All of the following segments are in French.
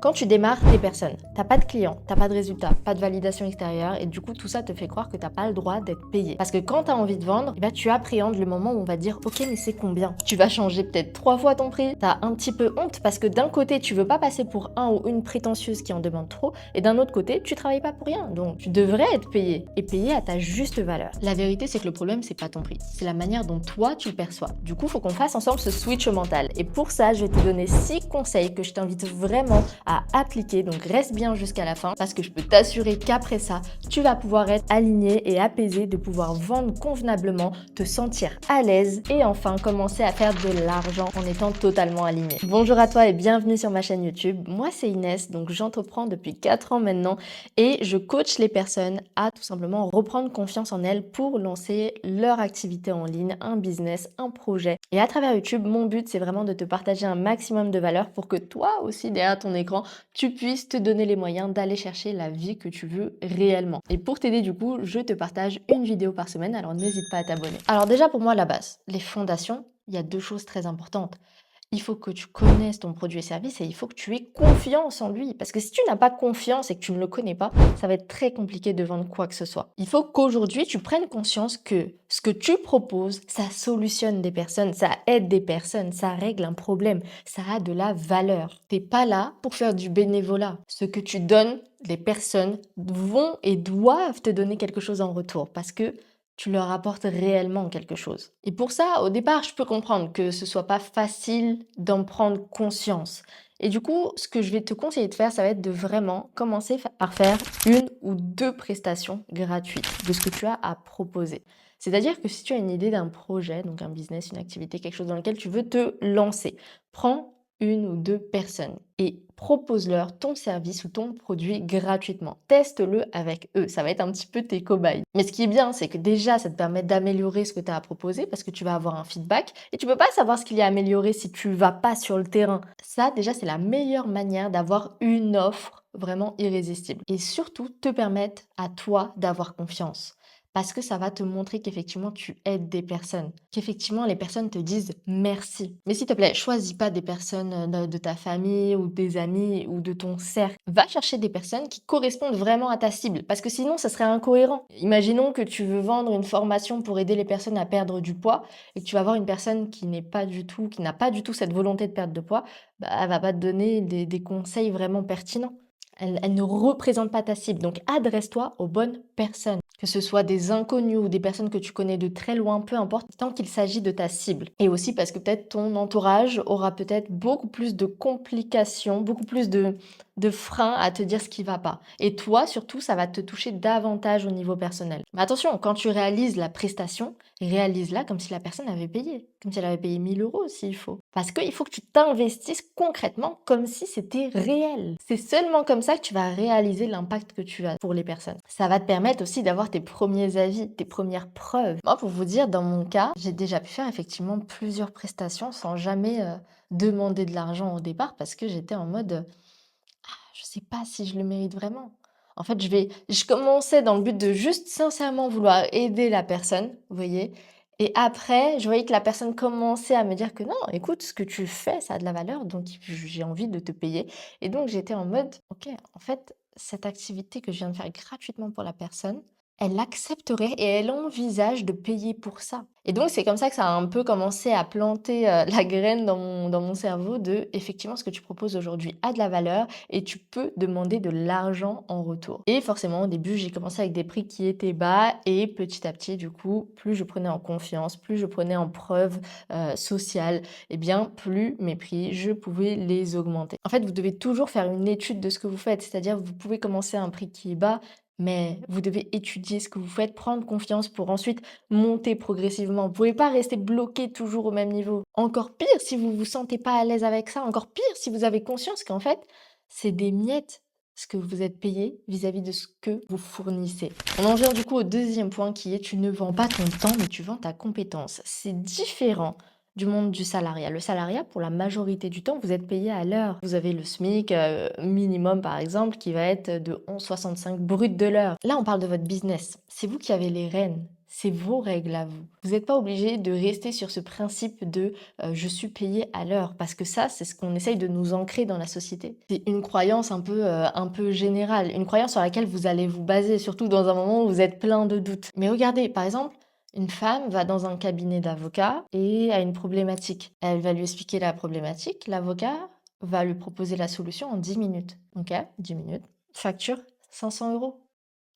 Quand tu démarres des personnes, t'as pas de clients, t'as pas de résultats, pas de validation extérieure et du coup tout ça te fait croire que t'as pas le droit d'être payé. Parce que quand t'as envie de vendre, eh ben, tu appréhendes le moment où on va dire ok mais c'est combien. Tu vas changer peut-être 3 fois ton prix, t'as un petit peu honte parce que d'un côté tu veux pas passer pour un ou une prétentieuse qui en demande trop et d'un autre côté tu travailles pas pour rien donc tu devrais être payé et payé à ta juste valeur. La vérité c'est que le problème c'est pas ton prix, c'est la manière dont toi tu le perçois. Du coup faut qu'on fasse ensemble ce switch mental et pour ça je vais te donner 6 conseils que je t'invite vraiment à appliquer, donc reste bien jusqu'à la fin parce que je peux t'assurer qu'après ça, tu vas pouvoir être aligné et apaisé, de pouvoir vendre convenablement, te sentir à l'aise et enfin commencer à faire de l'argent en étant totalement aligné. Bonjour à toi et bienvenue sur ma chaîne YouTube. Moi c'est Inès, donc j'entreprends depuis 4 ans maintenant et je coach les personnes à tout simplement reprendre confiance en elles pour lancer leur activité en ligne, un business, un projet. Et à travers YouTube, mon but c'est vraiment de te partager un maximum de valeur pour que toi aussi derrière ton écran, tu puisses te donner les moyens d'aller chercher la vie que tu veux réellement. Et pour t'aider du coup, je te partage une vidéo par semaine, alors n'hésite pas à t'abonner. Alors déjà pour moi la base, les fondations, il y a 2 choses très importantes. Il faut que tu connaisses ton produit et service et il faut que tu aies confiance en lui. Parce que si tu n'as pas confiance et que tu ne le connais pas, ça va être très compliqué de vendre quoi que ce soit. Il faut qu'aujourd'hui, tu prennes conscience que ce que tu proposes, ça solutionne des personnes, ça aide des personnes, ça règle un problème, ça a de la valeur. T'es pas là pour faire du bénévolat. Ce que tu donnes, les personnes vont et doivent te donner quelque chose en retour parce que tu leur apportes réellement quelque chose. Et pour ça, au départ, je peux comprendre que ce soit pas facile d'en prendre conscience. Et du coup, ce que je vais te conseiller de faire, ça va être de vraiment commencer par faire 1 ou 2 prestations gratuites de ce que tu as à proposer. C'est-à-dire que si tu as une idée d'un projet, donc un business, une activité, quelque chose dans lequel tu veux te lancer, prends 1 ou 2 personnes et propose-leur ton service ou ton produit gratuitement. Teste-le avec eux, ça va être un petit peu tes cobayes. Mais ce qui est bien, c'est que déjà, ça te permet d'améliorer ce que tu as à proposer parce que tu vas avoir un feedback et tu peux pas savoir ce qu'il y a à améliorer si tu vas pas sur le terrain. Ça, déjà, c'est la meilleure manière d'avoir une offre vraiment irrésistible et surtout te permettre à toi d'avoir confiance. Parce que ça va te montrer qu'effectivement tu aides des personnes, qu'effectivement les personnes te disent merci. Mais s'il te plaît, choisis pas des personnes de ta famille ou des amis ou de ton cercle. Va chercher des personnes qui correspondent vraiment à ta cible, parce que sinon ça serait incohérent. Imaginons que tu veux vendre une formation pour aider les personnes à perdre du poids et que tu vas avoir une personne qui n'est pas du tout, qui n'a pas du tout cette volonté de perdre de poids, bah, elle va pas te donner des conseils vraiment pertinents. Elle ne représente pas ta cible, donc adresse-toi aux bonnes personnes. Que ce soit des inconnus ou des personnes que tu connais de très loin, peu importe, tant qu'il s'agit de ta cible. Et aussi parce que peut-être ton entourage aura peut-être beaucoup plus de complications, beaucoup plus de freins à te dire ce qui va pas. Et toi, surtout, ça va te toucher davantage au niveau personnel. Mais attention, quand tu réalises la prestation, réalise-la comme si la personne avait payé, comme si elle avait payé 1 000 € s'il faut. Parce qu'il faut que tu t'investisses concrètement comme si c'était réel. C'est seulement comme ça que tu vas réaliser l'impact que tu as pour les personnes. Ça va te permettre aussi d'avoir tes premiers avis, tes premières preuves. Moi, pour vous dire, dans mon cas, j'ai déjà pu faire effectivement plusieurs prestations sans jamais demander de l'argent au départ parce que j'étais en mode je sais pas si je le mérite vraiment. En fait, je commençais dans le but de juste sincèrement vouloir aider la personne, vous voyez? Et après, je voyais que la personne commençait à me dire que non, écoute, ce que tu fais, ça a de la valeur, donc j'ai envie de te payer. Et donc, j'étais en mode, ok, en fait, cette activité que je viens de faire gratuitement pour la personne, elle accepterait et elle envisage de payer pour ça. Et donc, c'est comme ça que ça a un peu commencé à planter la graine dans mon cerveau de, effectivement, ce que tu proposes aujourd'hui a de la valeur et tu peux demander de l'argent en retour. Et forcément, au début, j'ai commencé avec des prix qui étaient bas et petit à petit, du coup, plus je prenais en confiance, plus je prenais en preuve sociale, et bien, plus mes prix, je pouvais les augmenter. En fait, vous devez toujours faire une étude de ce que vous faites, c'est-à-dire vous pouvez commencer à un prix qui est bas, mais vous devez étudier ce que vous faites, prendre confiance pour ensuite monter progressivement. Vous pouvez pas rester bloqué toujours au même niveau. Encore pire si vous vous sentez pas à l'aise avec ça, encore pire si vous avez conscience qu'en fait, c'est des miettes ce que vous êtes payé vis-à-vis de ce que vous fournissez. On en vient du coup au deuxième point qui est tu ne vends pas ton temps mais tu vends ta compétence. C'est différent du monde du salariat. Le salariat, pour la majorité du temps, vous êtes payé à l'heure. Vous avez le SMIC minimum, par exemple, qui va être de 11,65 brut de l'heure. Là, on parle de votre business. C'est vous qui avez les rênes. C'est vos règles à vous. Vous n'êtes pas obligé de rester sur ce principe de je suis payé à l'heure parce que ça, c'est ce qu'on essaye de nous ancrer dans la société. C'est une croyance un peu générale, une croyance sur laquelle vous allez vous baser, surtout dans un moment où vous êtes plein de doutes. Mais regardez, par exemple, une femme va dans un cabinet d'avocat et a une problématique. Elle va lui expliquer la problématique. L'avocat va lui proposer la solution en 10 minutes. Ok, 10 minutes. Facture 500 €.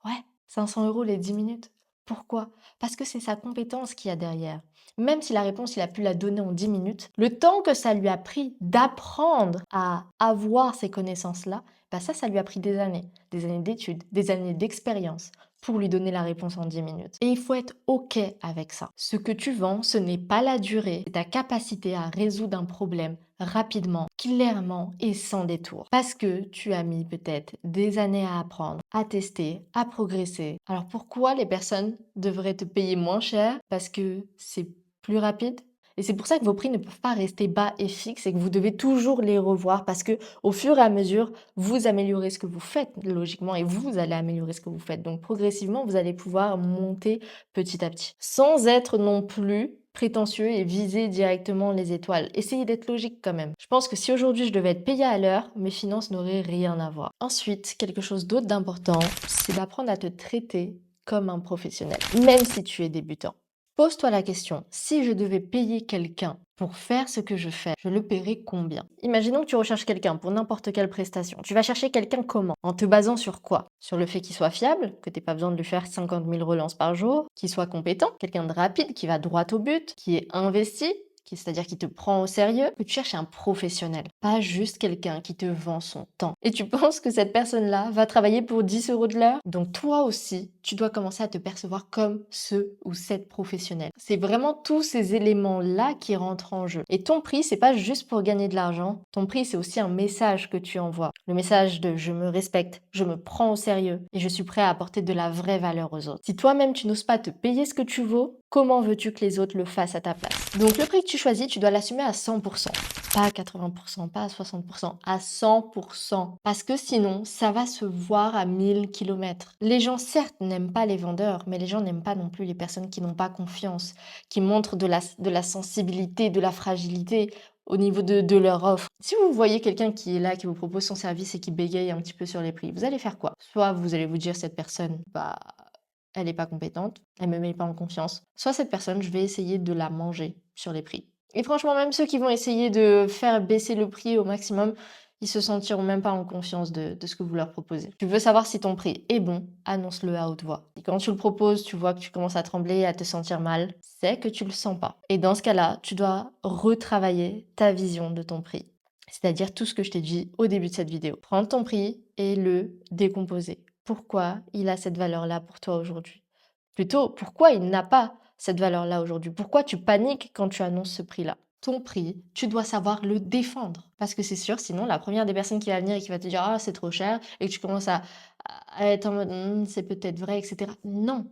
Ouais, 500 € les 10 minutes. Pourquoi? Parce que c'est sa compétence qu'il y a derrière. Même si la réponse, il a pu la donner en 10 minutes, le temps que ça lui a pris d'apprendre à avoir ces connaissances-là, bah ça lui a pris des années d'études, des années d'expérience pour lui donner la réponse en 10 minutes. Et il faut être OK avec ça. Ce que tu vends, ce n'est pas la durée, c'est ta capacité à résoudre un problème rapidement, clairement et sans détour. Parce que tu as mis peut-être des années à apprendre, à tester, à progresser. Alors pourquoi les personnes devraient te payer moins cher? Parce que c'est plus rapide? Et c'est pour ça que vos prix ne peuvent pas rester bas et fixes et que vous devez toujours les revoir parce que au fur et à mesure, vous améliorez ce que vous faites logiquement et vous allez améliorer ce que vous faites. Donc progressivement, vous allez pouvoir monter petit à petit sans être non plus prétentieux et viser directement les étoiles. Essayez d'être logique quand même. Je pense que si aujourd'hui je devais être payée à l'heure, mes finances n'auraient rien à voir. Ensuite, quelque chose d'autre d'important, c'est d'apprendre à te traiter comme un professionnel, même si tu es débutant. Pose-toi la question, si je devais payer quelqu'un pour faire ce que je fais, je le paierais combien? Imaginons que tu recherches quelqu'un pour n'importe quelle prestation. Tu vas chercher quelqu'un comment? En te basant sur quoi? Sur le fait qu'il soit fiable, que tu n'aies pas besoin de lui faire 50 000 relances par jour, qu'il soit compétent, quelqu'un de rapide, qui va droit au but, qui est investi, c'est-à-dire qui te prend au sérieux, que tu cherches un professionnel, pas juste quelqu'un qui te vend son temps. Et tu penses que cette personne-là va travailler pour 10 € de l'heure? Donc toi aussi, tu dois commencer à te percevoir comme ce ou cette professionnelle. C'est vraiment tous ces éléments-là qui rentrent en jeu. Et ton prix, c'est pas juste pour gagner de l'argent. Ton prix, c'est aussi un message que tu envoies. Le message de je me respecte, je me prends au sérieux et je suis prêt à apporter de la vraie valeur aux autres. Si toi-même tu n'oses pas te payer ce que tu vaux, comment veux-tu que les autres le fassent à ta place? Donc le prix que tu choisis, tu dois l'assumer à 100%. Pas à 80%, pas à 60%, à 100%. Parce que sinon, ça va se voir à 1000 km. Les gens, certes, n'aiment pas les vendeurs, mais les gens n'aiment pas non plus les personnes qui n'ont pas confiance, qui montrent de la sensibilité, de la fragilité au niveau de leur offre. Si vous voyez quelqu'un qui est là, qui vous propose son service et qui bégaye un petit peu sur les prix, vous allez faire quoi? Soit vous allez vous dire cette personne, bah elle n'est pas compétente, elle me met pas en confiance. Soit cette personne, je vais essayer de la manger sur les prix. Et franchement, même ceux qui vont essayer de faire baisser le prix au maximum, ils se sentiront même pas en confiance de ce que vous leur proposez. Tu veux savoir si ton prix est bon, annonce-le à haute voix. Et quand tu le proposes, tu vois que tu commences à trembler, à te sentir mal, c'est que tu le sens pas. Et dans ce cas-là, tu dois retravailler ta vision de ton prix. C'est-à-dire tout ce que je t'ai dit au début de cette vidéo. Prendre ton prix et le décomposer. Pourquoi il a cette valeur-là pour toi aujourd'hui? Plutôt, pourquoi il n'a pas cette valeur-là aujourd'hui? Pourquoi tu paniques quand tu annonces ce prix-là? Ton prix, tu dois savoir le défendre. Parce que c'est sûr, sinon, la première des personnes qui va venir et qui va te dire «Ah, c'est trop cher» et que tu commences à être en mode C'est peut-être vrai, etc. Non.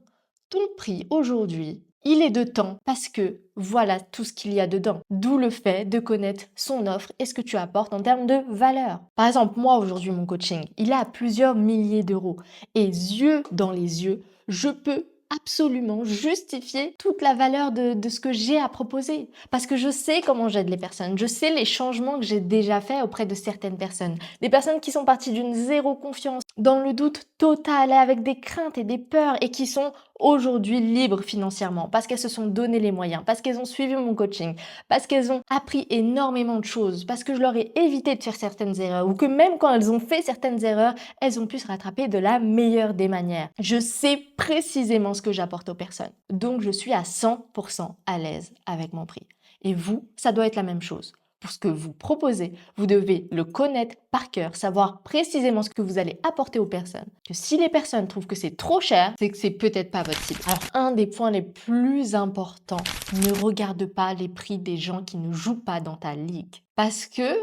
Ton prix aujourd'hui, il est de temps parce que voilà tout ce qu'il y a dedans. D'où le fait de connaître son offre et ce que tu apportes en termes de valeur. Par exemple, moi aujourd'hui, mon coaching, il est à plusieurs milliers d'euros. Et yeux dans les yeux, je peux absolument justifier toute la valeur de ce que j'ai à proposer. Parce que je sais comment j'aide les personnes. Je sais les changements que j'ai déjà faits auprès de certaines personnes. Des personnes qui sont parties d'une zéro confiance, dans le doute total, avec des craintes et des peurs et qui sont aujourd'hui libres financièrement parce qu'elles se sont donné les moyens, parce qu'elles ont suivi mon coaching, parce qu'elles ont appris énormément de choses, parce que je leur ai évité de faire certaines erreurs ou que même quand elles ont fait certaines erreurs, elles ont pu se rattraper de la meilleure des manières. Je sais précisément ce que j'apporte aux personnes. Donc je suis à 100% à l'aise avec mon prix. Et vous, ça doit être la même chose. Pour ce que vous proposez, vous devez le connaître par cœur, savoir précisément ce que vous allez apporter aux personnes. Que si les personnes trouvent que c'est trop cher, c'est que c'est peut-être pas votre cible. Alors, un des points les plus importants, ne regarde pas les prix des gens qui ne jouent pas dans ta ligue. Parce que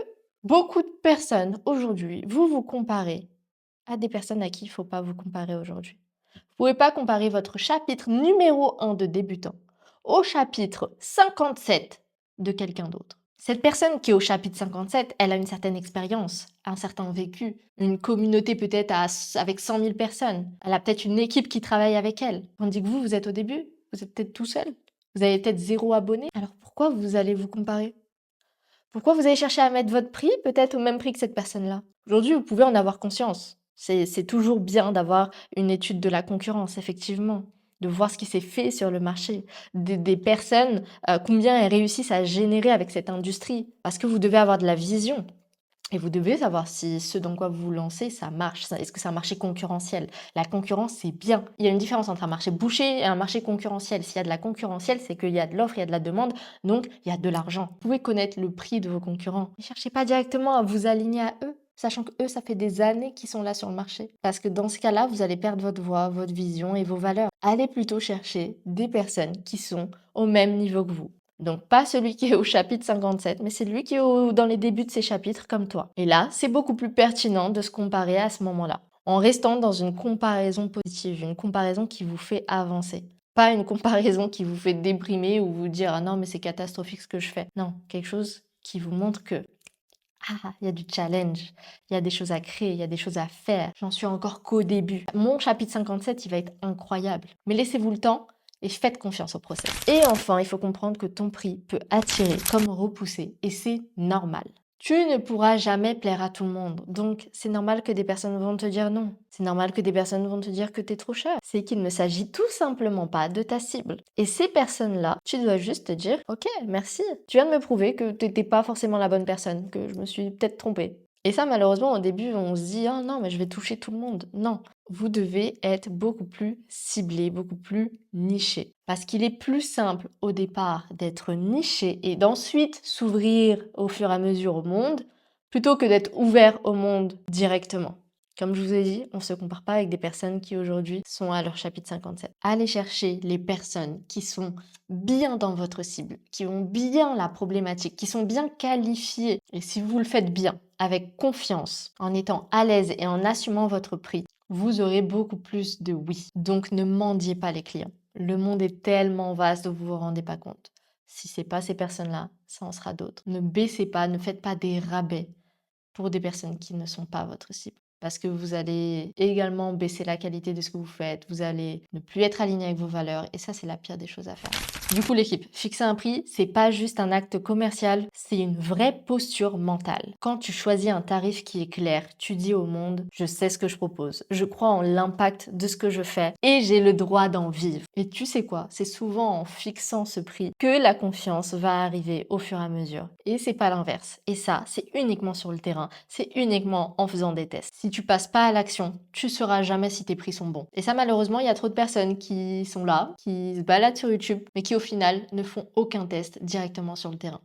beaucoup de personnes aujourd'hui, vous comparez à des personnes à qui il ne faut pas vous comparer aujourd'hui. Vous ne pouvez pas comparer votre chapitre numéro 1 de débutant au chapitre 57 de quelqu'un d'autre. Cette personne qui est au chapitre 57, elle a une certaine expérience, un certain vécu, une communauté peut-être avec 100 000 personnes. Elle a peut-être une équipe qui travaille avec elle. Tandis que vous êtes au début, Vous êtes peut-être tout seul. Vous avez peut-être 0 abonné. Alors pourquoi vous allez vous comparer? Pourquoi vous allez chercher à mettre votre prix peut-être au même prix que cette personne-là? Aujourd'hui, vous pouvez en avoir conscience. C'est toujours bien d'avoir une étude de la concurrence, effectivement, de voir ce qui s'est fait sur le marché, des personnes, combien elles réussissent à générer avec cette industrie. Parce que vous devez avoir de la vision. Et vous devez savoir si ce dans quoi vous vous lancez, ça marche. Est-ce que c'est un marché concurrentiel? La concurrence, c'est bien. Il y a une différence entre un marché bouché et un marché concurrentiel. S'il y a de la concurrentielle, c'est qu'il y a de l'offre, il y a de la demande, donc il y a de l'argent. Vous pouvez connaître le prix de vos concurrents. Ne cherchez pas directement à vous aligner à eux, sachant que eux, ça fait des années qu'ils sont là sur le marché. Parce que dans ce cas-là, vous allez perdre votre voix, votre vision et vos valeurs. Allez plutôt chercher des personnes qui sont au même niveau que vous. Donc pas celui qui est au chapitre 57, mais c'est lui qui est dans les débuts de ses chapitres comme toi. Et là, c'est beaucoup plus pertinent de se comparer à ce moment-là, en restant dans une comparaison positive, une comparaison qui vous fait avancer. Pas une comparaison qui vous fait déprimer ou vous dire « Ah non, mais c'est catastrophique ce que je fais ». Non, quelque chose qui vous montre que il y a du challenge, il y a des choses à créer, il y a des choses à faire. J'en suis encore qu'au début. Mon chapitre 57, il va être incroyable. Mais laissez-vous le temps et faites confiance au process. Et enfin, il faut comprendre que ton prix peut attirer comme repousser et c'est normal. Tu ne pourras jamais plaire à tout le monde, donc c'est normal que des personnes vont te dire non. C'est normal que des personnes vont te dire que t'es trop cher. C'est qu'il ne s'agit tout simplement pas de ta cible. Et ces personnes-là, tu dois juste te dire « Ok, merci, tu viens de me prouver que t'étais pas forcément la bonne personne, que je me suis peut-être trompée. » Et ça, malheureusement, au début, on se dit « Ah non, mais je vais toucher tout le monde. » Non, vous devez être beaucoup plus ciblé, beaucoup plus niché. Parce qu'il est plus simple au départ d'être niché et d'ensuite s'ouvrir au fur et à mesure au monde, plutôt que d'être ouvert au monde directement. Comme je vous ai dit, on ne se compare pas avec des personnes qui aujourd'hui sont à leur chapitre 57. Allez chercher les personnes qui sont bien dans votre cible, qui ont bien la problématique, qui sont bien qualifiées. Et si vous le faites bien, avec confiance, en étant à l'aise et en assumant votre prix, vous aurez beaucoup plus de oui. Donc ne mendiez pas les clients. Le monde est tellement vaste que vous ne vous rendez pas compte. Si ce n'est pas ces personnes-là, ça en sera d'autres. Ne baissez pas, ne faites pas des rabais pour des personnes qui ne sont pas votre cible. Parce que vous allez également baisser la qualité de ce que vous faites, vous allez ne plus être aligné avec vos valeurs et ça, c'est la pire des choses à faire. Du coup, l'équipe, fixer un prix, c'est pas juste un acte commercial, c'est une vraie posture mentale. Quand tu choisis un tarif qui est clair, tu dis au monde, je sais ce que je propose, je crois en l'impact de ce que je fais et j'ai le droit d'en vivre. Et tu sais quoi, c'est souvent en fixant ce prix que la confiance va arriver au fur et à mesure. Et c'est pas l'inverse. Et ça, c'est uniquement sur le terrain, c'est uniquement en faisant des tests. Si tu passes pas à l'action, tu sauras jamais si tes prix sont bons. Et ça, malheureusement, il y a trop de personnes qui sont là, qui se baladent sur YouTube, mais qui au final ne font aucun test directement sur le terrain.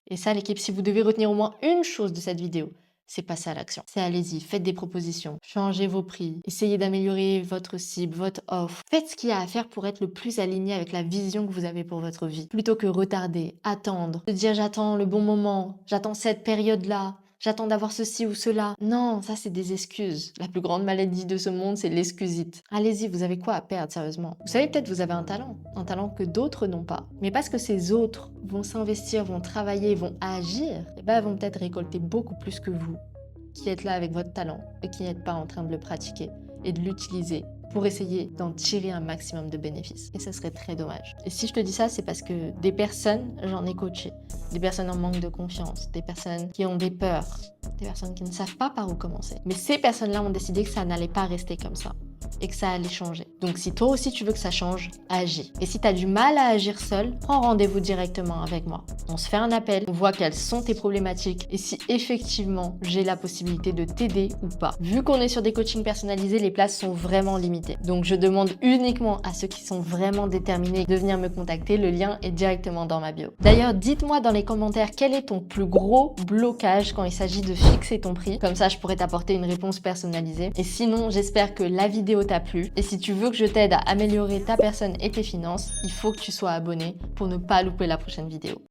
Et ça, l'équipe, si vous devez retenir au moins une chose de cette vidéo, c'est passer à l'action. C'est allez-y, faites des propositions, changez vos prix, essayez d'améliorer votre cible, votre offre. Faites ce qu'il y a à faire pour être le plus aligné avec la vision que vous avez pour votre vie. Plutôt que retarder, attendre, se dire j'attends le bon moment, j'attends cette période-là, j'attends d'avoir ceci ou cela. Non, ça c'est des excuses. La plus grande maladie de ce monde, c'est l'excusite. Allez-y, vous avez quoi à perdre sérieusement? Vous savez, peut-être vous avez un talent que d'autres n'ont pas. Mais parce que ces autres vont s'investir, vont travailler, vont agir, et ben elles vont peut-être récolter beaucoup plus que vous, qui êtes là avec votre talent et qui n'êtes pas en train de le pratiquer et de l'utiliser pour essayer d'en tirer un maximum de bénéfices. Et ça serait très dommage. Et si je te dis ça, c'est parce que des personnes, j'en ai coaché. Des personnes en manque de confiance, des personnes qui ont des peurs, des personnes qui ne savent pas par où commencer. Mais ces personnes-là ont décidé que ça n'allait pas rester comme ça et que ça allait changer. Donc si toi aussi tu veux que ça change, agis. Et si tu as du mal à agir seul, prends rendez-vous directement avec moi. On se fait un appel, on voit quelles sont tes problématiques et si effectivement j'ai la possibilité de t'aider ou pas. Vu qu'on est sur des coachings personnalisés, les places sont vraiment limitées. Donc je demande uniquement à ceux qui sont vraiment déterminés de venir me contacter. Le lien est directement dans ma bio. D'ailleurs, dites-moi dans les commentaires quel est ton plus gros blocage quand il s'agit de fixer ton prix. Comme ça, je pourrais t'apporter une réponse personnalisée. Et sinon, j'espère que la vidéo t'a plu. Et si tu veux que je t'aide à améliorer ta personne et tes finances, il faut que tu sois abonné pour ne pas louper la prochaine vidéo.